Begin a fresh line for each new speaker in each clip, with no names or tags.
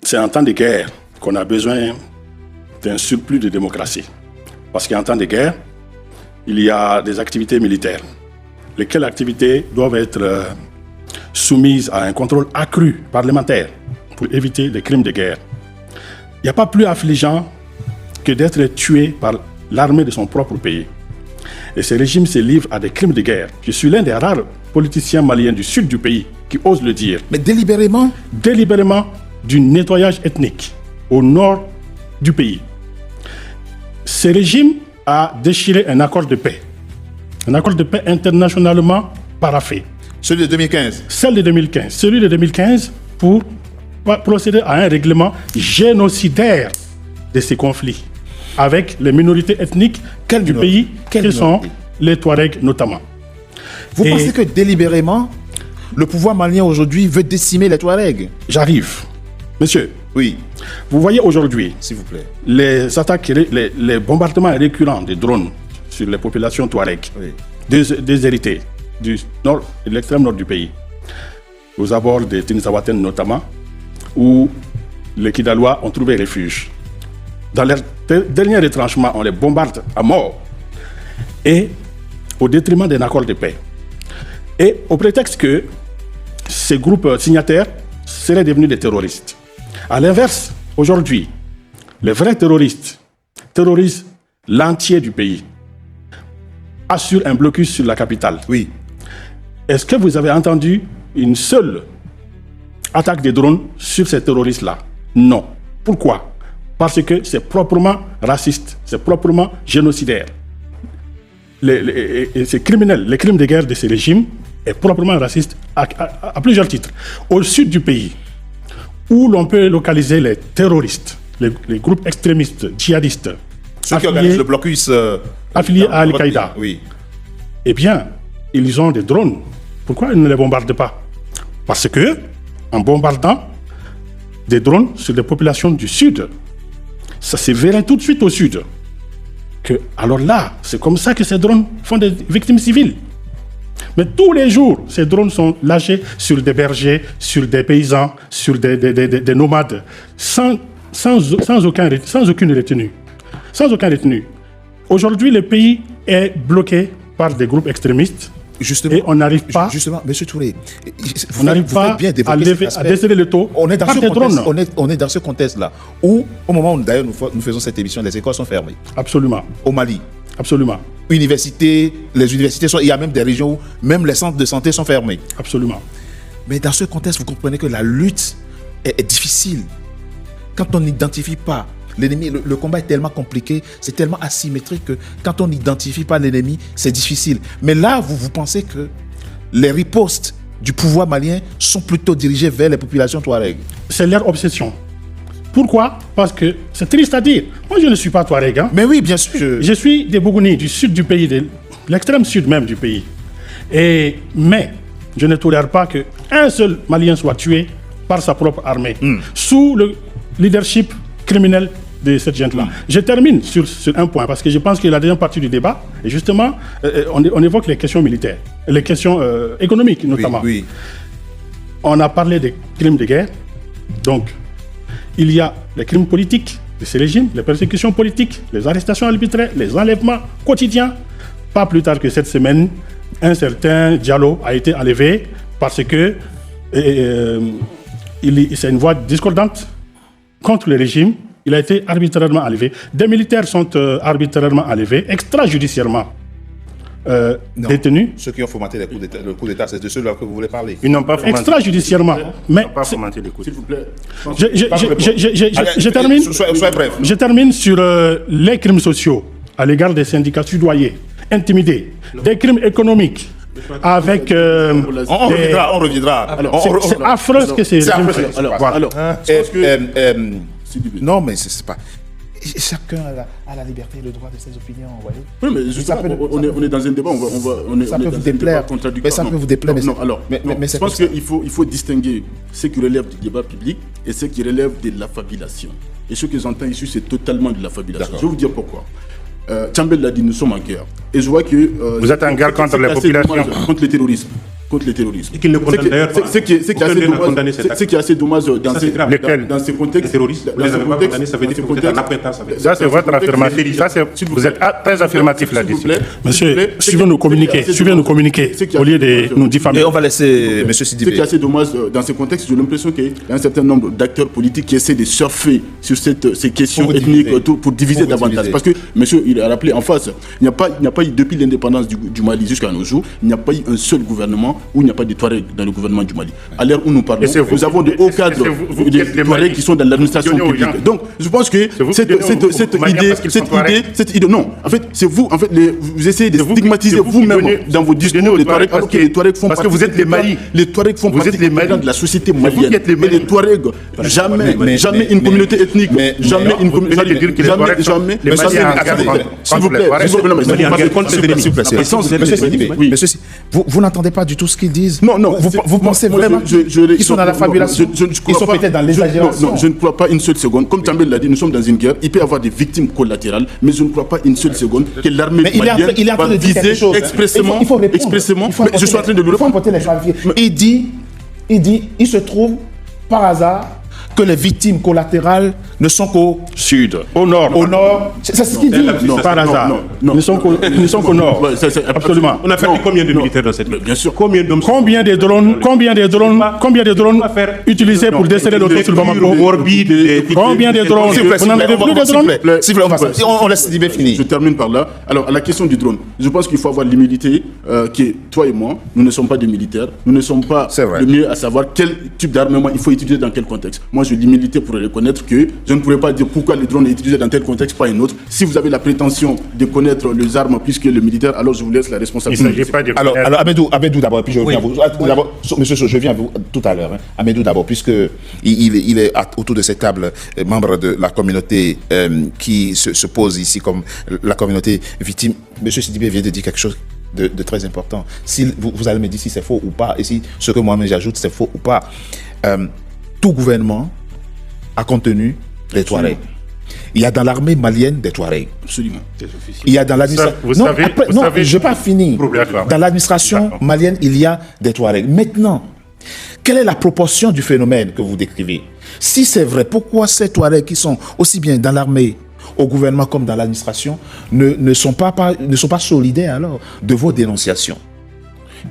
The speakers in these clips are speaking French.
c'est en temps de guerre qu'on a besoin d'un surplus de démocratie. Parce qu'en temps de guerre, il y a des activités militaires. Lesquelles activités doivent être soumises à un contrôle accru parlementaire pour éviter des crimes de guerre. Il n'y a pas plus affligeant que d'être tué par l'armée de son propre pays. Et ce régime se livre à des crimes de guerre. Je suis l'un des rares politiciens maliens du sud du pays qui ose le dire.
Mais délibérément?
Délibérément du nettoyage ethnique au nord du pays. Ce régime a déchiré un accord de paix. Un accord de paix internationalement paraphé.
Celui de 2015?
Celui de 2015. Celui de 2015 pour procéder à un règlement génocidaire de ces conflits avec les minorités ethniques du pays, qui sont les Touaregs notamment.
Vous pensez que délibérément, le pouvoir malien aujourd'hui veut décimer les Touaregs?
J'arrive. Monsieur,
oui.
Vous voyez aujourd'hui,
s'il vous plaît,
les attaques, les bombardements récurrents des drones sur les populations Touaregs,
oui,
déshéritées du nord, de l'extrême nord du pays, aux abords de Tinisawaten notamment, où les Kidalois ont trouvé refuge. Dans leur dernier retranchement, on les bombarde à mort, et au détriment d'un accord de paix. Et au prétexte que ces groupes signataires seraient devenus des terroristes. À l'inverse, aujourd'hui, les vrais terroristes terrorisent l'entier du pays, assurent un blocus sur la capitale.
Oui.
Est-ce que vous avez entendu une seule attaque des drones sur ces terroristes-là? Non. Pourquoi? Parce que c'est proprement raciste, c'est proprement génocidaire. C'est criminel. Les crimes de guerre de ces régimes est proprement raciste à plusieurs titres. Au sud du pays, où l'on peut localiser les terroristes, les groupes extrémistes, djihadistes,
ceux qui organisent le blocus
affiliés à Al-Qaïda,
oui,
eh bien, ils ont des drones. Pourquoi ils ne les bombardent pas? Parce que, en bombardant des drones sur des populations du sud, ça se verrait tout de suite au sud. Alors là, c'est comme ça que ces drones font des victimes civiles. Mais tous les jours, ces drones sont lâchés sur des bergers, sur des paysans, sur des nomades, sans aucune retenue. Sans aucun retenu. Aujourd'hui, le pays est bloqué par des groupes extrémistes.
Justement,
et on n'arrive pas.
Justement, M. Touré,
on n'arrive pas à déceler le taux.
On est dans ce contexte-là où, au moment où d'ailleurs nous faisons cette émission, les écoles sont fermées.
Absolument.
Au Mali.
Absolument.
Les universités il y a même des régions où même les centres de santé sont fermés.
Absolument.
Mais dans ce contexte, vous comprenez que la lutte est difficile. Quand on n'identifie pas l'ennemi, le combat est tellement compliqué, c'est tellement asymétrique que quand on n'identifie pas l'ennemi, c'est difficile. Mais là, vous pensez que les ripostes du pouvoir malien sont plutôt dirigées vers les populations touareg?
C'est leur obsession. Pourquoi? Parce que c'est triste à dire. Moi, je ne suis pas touareg. Hein.
Mais oui, bien sûr.
Je suis des Bougouni, du sud du pays, de l'extrême sud même du pays. Mais je ne tolère pas qu'un seul Malien soit tué par sa propre armée, sous le leadership criminel de cette gente-là. Je termine sur un point, parce que je pense que la deuxième partie du débat, et justement, on évoque les questions militaires, les questions économiques notamment.
Oui, oui.
On a parlé des crimes de guerre, donc il y a les crimes politiques de ces régimes, les persécutions politiques, les arrestations arbitraires, les enlèvements quotidiens. Pas plus tard que cette semaine, un certain Diallo a été enlevé parce que c'est une voix discordante contre le régime. Il a été arbitrairement enlevé. Des militaires sont arbitrairement enlevés, extrajudiciairement détenus.
Ceux qui ont fomenté le coup d'État, c'est de ceux-là que vous voulez parler.
Ils n'ont pas fomenté. Extrajudiciairement. Mais
pas fomenté le coup d'État. S'il vous plaît.
Je termine.
Soyez bref.
Je termine sur les crimes sociaux à l'égard des syndicats sudoyés, intimidés, des crimes économiques. Avec
on reviendra.
C'est affreux ce que c'est.
Non, mais c'est pas. Chacun a la liberté et le droit de ses opinions, vous voyez.
Oui, mais justement, on est dans un débat,
ça peut vous déplaire. Mais ça peut vous déplaire.
Mais je pense qu'il faut distinguer ce qui relève du débat public et ce qui relève de l'affabulation. Et ce que j'entends ici, c'est totalement de l'affabulation. Je vais vous dire pourquoi. Tchambel l'a dit, nous sommes en guerre. Et je vois que...
vous êtes en guerre contre les populations.
Contre le terrorisme. contre le terrorisme.
Et qu'il ne condamne d'ailleurs pas.
Ce qui est assez dommage dans ces contextes.
Les terroristes, vous les avez pas condamnés, ça veut dire que vous êtes en acquaintance avec
Ça, c'est votre affirmatif. Vous êtes très affirmatif là-dessus. Monsieur, suivez nous communiquer au lieu de nous diffamer.
Et on va laisser M. Sidibé.
Ce qui est assez dommage dans ces contextes, j'ai l'impression qu'il y a un certain nombre d'acteurs politiques qui essaient de surfer sur ces questions ethniques pour diviser davantage. Parce que, monsieur, il a rappelé en face, il n'y a pas eu, depuis l'indépendance du Mali jusqu'à nos jours, il n'y a pas eu un seul gouvernement où il n'y a pas de Touaregs dans le gouvernement du Mali. À l'heure où nous parlons, nous avons de hauts cadres de Touaregs qui sont dans l'administration publique. Donc, je pense que cette idée, non, en fait, c'est vous, vous essayez de stigmatiser vous-même dans vos discours les Touaregs, alors que les Touaregs font partie.
Parce que vous êtes les Mali.
Les Touaregs font partie de la société malienne. Mais les Touaregs, jamais une communauté ethnique, jamais une communauté, jamais. S'il vous plaît,
vous n'entendez pas du tout ce qu'ils disent?
Non.
Vous pensez vraiment qu'ils sont dans la fabulation? Ils sont peut-être dans l'exagération.
Non, je ne crois pas une seule seconde. Comme Tambel l'a dit, nous sommes dans une guerre. Il peut y avoir des victimes collatérales, mais je ne crois pas une seule seconde que l'armée malienne va viser expressément. Je suis en train de lui répondre.
Il se trouve par hasard que les victimes collatérales ne sont qu'au
sud, au nord.
C'est ce qu'il dit.
Non, par hasard. Ils ne sont qu'au nord. Absolument.
On a fait combien de militaires dans cette guerre?
Bien sûr.
Combien de drones utilisés pour déceler l'autre sur Bamako? Combien de drones? Vous n'en avez plus de drones?
S'il vous plaît, on laisse Sidibé finir.
Je termine par là. Alors, à la question du drone, je pense qu'il faut avoir l'humilité que toi et moi, nous ne sommes pas des militaires. Nous ne sommes pas le mieux à savoir quel type d'armement il faut utiliser dans quel contexte. Moi, j'ai l'humilité pour reconnaître que je ne pourrais pas dire pourquoi le drone est utilisé dans tel contexte, pas un autre. Si vous avez la prétention de connaître les armes plus que le militaire, alors je vous laisse la responsabilité.
Alors Amédou d'abord, puis je reviens à vous. D'abord, monsieur, je viens à vous tout à l'heure. Amédou d'abord, puisque il est autour de cette table, membre de la communauté qui se pose ici comme la communauté victime. Monsieur Sidibé vient de dire quelque chose de très important. Si vous allez me dire si c'est faux ou pas, et si ce que moi-même j'ajoute c'est faux ou pas. Tout gouvernement a contenu les Touaregs. Il y a dans l'armée malienne des Touaregs.
Absolument.
Il y a dans l'administration. Non, je n'ai pas fini. Dans l'administration malienne, il y a des Touaregs. Maintenant, quelle est la proportion du phénomène que vous décrivez? Si c'est vrai, pourquoi ces Touaregs qui sont aussi bien dans l'armée, au gouvernement comme dans l'administration, ne sont pas solidaires alors de vos dénonciations?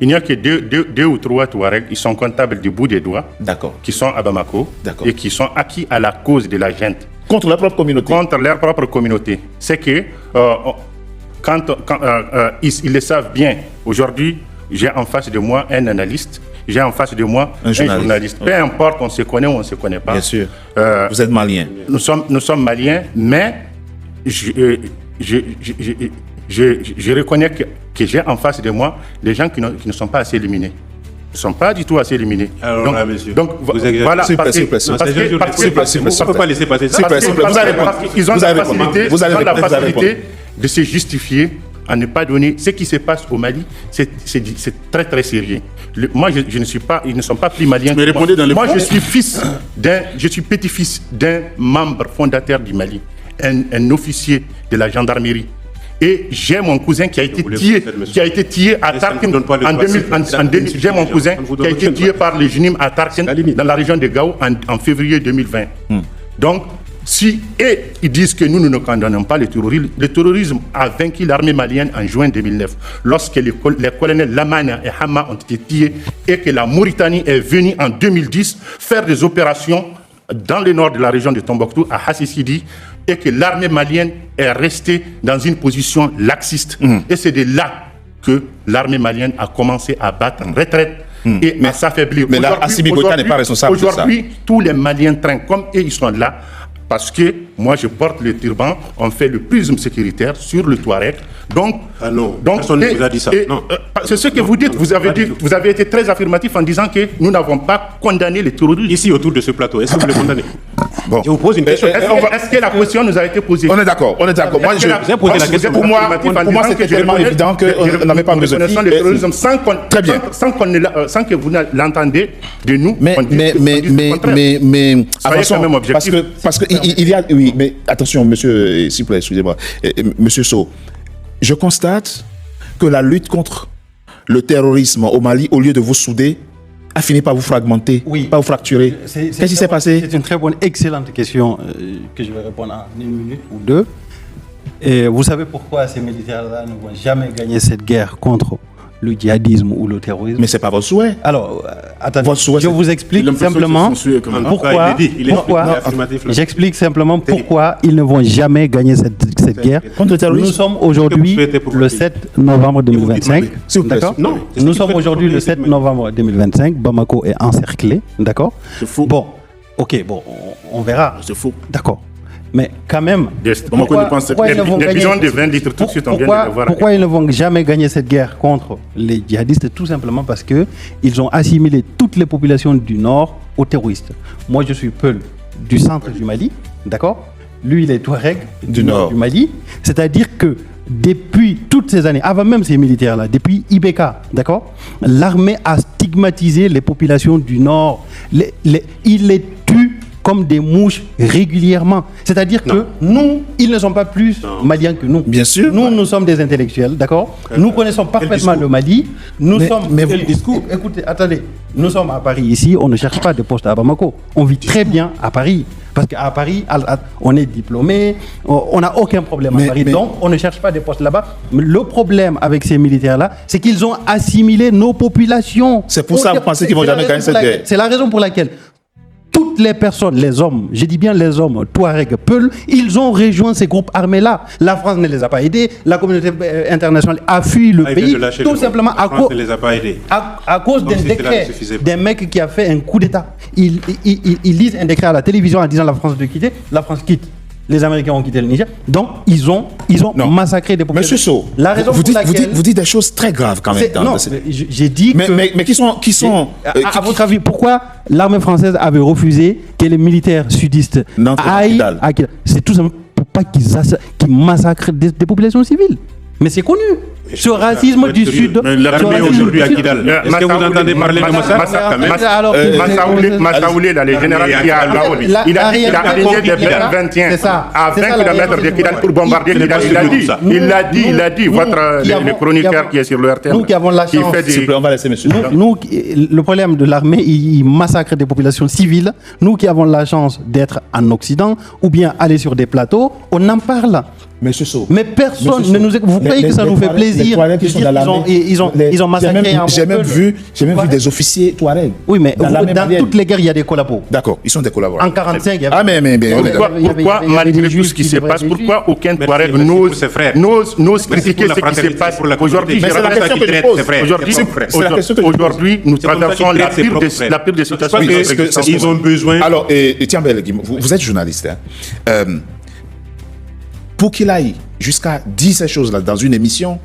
Il n'y a que deux ou trois Touaregs, ils sont comptables du bout des doigts, qui sont à Bamako et qui sont acquis à la cause de la junte.
Contre leur propre communauté.
Contre leur propre communauté. C'est que ils le savent bien. Aujourd'hui, j'ai en face de moi un analyste, j'ai en face de moi un journaliste. Peu importe, on se connaît ou on ne se connaît pas.
Bien sûr. Vous êtes malien.
Nous sommes maliens, mais je reconnais que j'ai en face de moi des gens qui ne sont pas assez éliminés. Ils ne sont pas du tout assez éliminés.
Alors
donc,
là, monsieur,
voilà,
on ne peut pas laisser passer ça.
Ils ont la facilité de se justifier à ne pas donner. Ce qui se passe au Mali, c'est très très sérieux. Moi, je ne suis pas, ils ne sont pas plus maliens.
Mais répondez dans les
moi, je suis petit-fils d'un membre fondateur du Mali, un officier de la gendarmerie. Et j'ai mon cousin qui a été tué à Tarkin en 2000. J'ai mon cousin qui a été tué par les Junim à Tarkin dans la région de Gao en février 2020. Donc, ils disent que nous ne condamnons pas le terrorisme a vaincu l'armée malienne en juin 2009, lorsque les colonels Lamana et Hama ont été tués et que la Mauritanie est venue en 2010 faire des opérations dans le nord de la région de Tombouctou, à Hassissidi, et que l'armée malienne est restée dans une position laxiste. Et c'est de là que l'armée malienne a commencé à battre en retraite et à s'affaiblir.
Mais là, Assimi Goïta n'est pas responsable de ça.
Aujourd'hui, tous les Maliens traînent comme eux, ils sont là. Parce que moi, je porte le turban, on fait le prisme sécuritaire sur le Touareg. Donc,
personne ne vous a dit ça.
C'est ce que vous dites. Vous avez été très affirmatif en disant que nous n'avons pas condamné les terroristes.
Ici, autour de ce plateau, est-ce que vous les condamnez?
Bon.
Je vous pose une question.
Est-ce que la question nous a été posée?
On est d'accord. Moi,
vous avez posé la question.
Pour moi, c'était tellement évident qu'on n'avait pas besoin de
terrorisme sans que vous l'entendez de nous.
Mais avançons, parce que il y a, oui, mais attention, monsieur, s'il vous plaît, excusez-moi, monsieur Sow, je constate que la lutte contre le terrorisme au Mali, au lieu de vous souder, a fini par vous fragmenter, par vous fracturer. Qu'est-ce qui s'est passé?
C'est une très bonne, excellente question que je vais répondre en 1 minute ou 2. Et vous savez pourquoi ces militaires-là ne vont jamais gagner cette guerre contre le djihadisme ou le terrorisme?
Mais ce n'est pas votre souhait.
Alors, attendez, je vous explique simplement pourquoi. J'explique simplement pourquoi ils ne vont jamais gagner cette guerre.
Contre le terrorisme.
Nous sommes aujourd'hui le 7 novembre 2025. D'accord? Non. Nous sommes aujourd'hui le 7 novembre 2025. Bamako est encerclé. D'accord?
C'est faux.
Bon, ok, bon, on verra.
C'est faux.
D'accord. Mais quand même,
pourquoi
ils ne vont jamais gagner cette guerre contre les djihadistes? Tout simplement parce qu'ils ont assimilé toutes les populations du Nord aux terroristes. Moi, je suis Peul du centre du Mali, d'accord? Lui, il est Touareg du nord du Mali. C'est-à-dire que depuis toutes ces années, avant même ces militaires-là, depuis IBK, d'accord, l'armée a stigmatisé les populations du Nord. Il les tue comme des mouches régulièrement. C'est-à-dire que nous, ils ne sont pas plus maliens que nous.
Bien sûr.
Nous sommes des intellectuels, d'accord? Nous connaissons parfaitement le Mali. Écoutez, attendez. Nous sommes à Paris ici, on ne cherche pas de poste à Bamako. On vit très bien à Paris. Parce qu'à Paris, on est diplômé, on n'a aucun problème à Paris, donc on ne cherche pas des postes là-bas. Le problème avec ces militaires-là, c'est qu'ils ont assimilé nos populations.
C'est pour ça que vous pensez qu'ils ne vont jamais gagner cette guerre?
C'est la raison pour laquelle toutes les personnes, les hommes, je dis bien les hommes, Touareg, Peul, ils ont rejoint ces groupes armés-là. La France ne les a pas aidés, la communauté internationale a fui le pays, tout simplement à cause d'un décret d'un mec qui a fait un coup d'État. Ils lisent un décret à la télévision en disant la France doit quitter, la France quitte. Les Américains ont quitté le Niger, donc ils ont massacré des populations.
Monsieur Sow, vous dites des choses très graves quand même.
J'ai dit
mais qui sont
à votre avis, pourquoi l'armée française avait refusé que les militaires sudistes aillent à Kidal? C'est tout simplement pour pas qu'ils massacrent des populations civiles. Mais c'est connu. Ce racisme du Sud.
L'armée aujourd'hui à Kidal. Est-ce que vous entendez parler de massacre?
Massaoulé, le général qui a il a aligné des B-21 à 20 km de Kidal pour bombarder Kidal. Il a dit, le chroniqueur qui est sur le RTL.
Nous qui avons la chance.
On va laisser monsieur.
Le problème de l'armée, il massacre des populations civiles. Nous qui avons la chance d'être en Occident ou bien aller sur des plateaux, on en parle.
Monsieur Sow.
Mais personne ne nous écoute. Vous croyez que ça nous fait plaisir de dire qu'ils ont massacré un
J'ai même vu des officiers Touareg.
Oui, mais dans toutes les guerres, il y a des collabos.
D'accord, ils sont des collaborateurs.
En 1945, il y avait...
Ah, mais
pourquoi, malgré tout ce qui se passe, pourquoi aucun Touareg n'ose critiquer ce qui se passe aujourd'hui?
Mais c'est la question que je pose.
Aujourd'hui, nous traversons la pire des situations.
Ils ont besoin...
Alors, Etienne Bellegui, vous êtes journaliste. Pour qu'il aille jusqu'à dire ces choses-là dans une émission,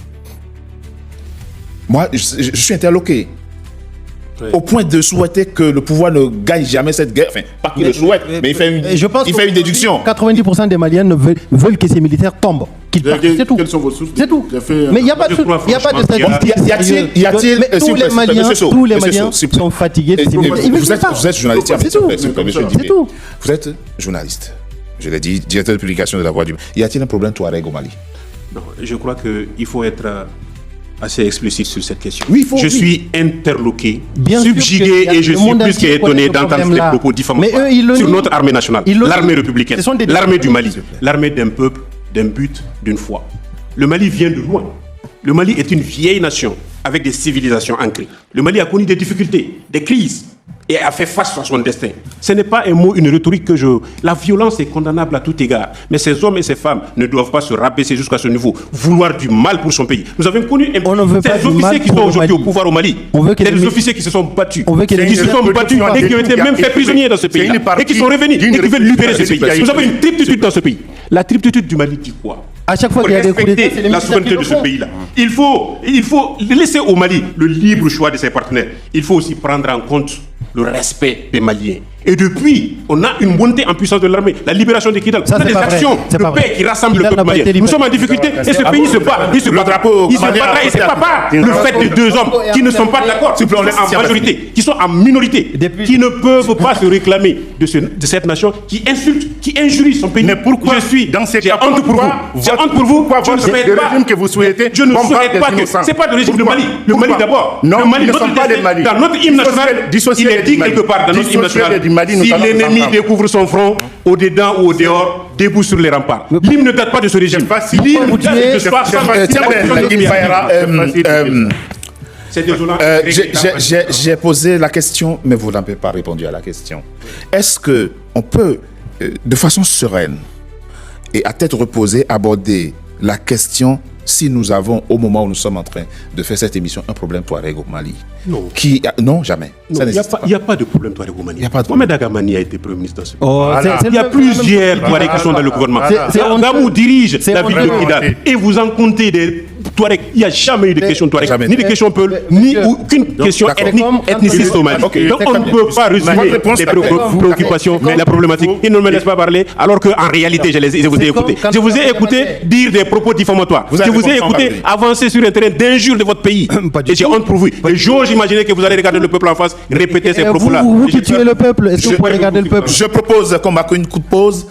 moi, je suis interloqué. Au point de souhaiter que le pouvoir ne gagne jamais cette guerre. Enfin, pas qu'il le souhaite, mais il fait une déduction.
90% des Maliens veulent que ces militaires tombent. C'est tout.
Quelles sont vos sources?
C'est tout. Mais il n'y a pas de stratégie.
Y a-t-il
tous les Maliens sont fatigués.
Vous êtes journaliste.
C'est tout.
Vous êtes journaliste. Je l'ai dit, directeur de publication de La Voix du Mali. Y a-t-il un problème Touareg au Mali?
Non, je crois qu'il faut être assez explicite sur cette question.
Oui,
je suis interloqué, subjugué et je suis plus qu'étonné d'entendre ces propos diffamatoires sur notre armée nationale, l'armée républicaine, l'armée du Mali, l'armée d'un peuple, d'un but, d'une foi. Le Mali vient de loin. Le Mali est une vieille nation avec des civilisations ancrées. Le Mali a connu des difficultés, des crises et a fait face à son destin. Ce n'est pas un mot, une rhétorique que je... La violence est condamnable à tout égard. Mais ces hommes et ces femmes ne doivent pas se rabaisser jusqu'à ce niveau, vouloir du mal pour son pays. Nous avons connu ces officiers qui sont aujourd'hui au pouvoir au Mali. Des officiers qui se sont battus, qui se sont battus et qui ont été même faits prisonniers dans ce pays et qui sont revenus et qui veulent libérer ce pays. Nous avons une triptitude dans ce pays. La triptitude du Mali dit quoi?
À chaque fois qu'il y a des coups d'État,
la souveraineté de ce pays-là. Il faut laisser au Mali le libre choix de ses partenaires. Il faut aussi prendre en compte le respect des Maliens. Et depuis, on a une montée en puissance de l'armée, la libération de Kidal. On a des actions de paix qui rassemblent le peuple malien. Nous sommes en difficulté et ce pays se bat. Il se battra et c'est pas le fait de deux hommes qui ne sont pas d'accord, en majorité, qui sont en minorité, qui ne peuvent pas se réclamer de cette nation, qui insulte, qui injurie son pays.
Mais pourquoi dans ces cas,
honte pour vous. J'ai honte pour vous.
Je ne souhaite pas
régime que vous souhaitez. Je ne souhaite pas que. C'est pas le régime du Mali. Le Mali d'abord.
Non,
le Mali
ne sont pas les Mali.
Dans notre hymne national, il est dit quelque part dans notre hymne national. Si l'ennemi découvre son front, au-dedans ou au dehors, debout sur les remparts. L'hymne ne date pas de ce régime. L'hymne date de 60. C'est désolant.
J'ai posé la question, mais vous n'avez pas répondu à la question. Est-ce qu'on peut, de façon sereine et à tête reposée, aborder la question si nous avons, au moment où nous sommes en train de faire cette émission, un problème Touareg au Mali?
Non.
Non, jamais.
Il n'y a pas de problème Touareg au Mali. Mohamed Agamani a été Premier ministre dans ce pays.
Voilà.
Il y a plusieurs Touaregs qui sont dans le gouvernement. Gamou dirige la ville de Kidal. Et vous en comptez des Touaregs. Il n'y a jamais eu de question Touareg, ni de question Peul, ni aucune question ethniciste au Mali. Donc on ne peut pas résumer les préoccupations, la problématique. Ils ne me laissent pas parler, alors qu'en réalité, je vous ai écouté. Je vous ai écouté dire des propos diffamatoires. Je vous ai écouté avancer sur un terrain d'injure de votre pays. Et j'ai honte pour vous. Et j'ose imaginer que vous allez regarder le peuple en face, répéter ces propos-là.
Vous qui tuez le peuple, est-ce que vous pouvez regarder le peuple?
Je propose qu'on marque une coup de pause.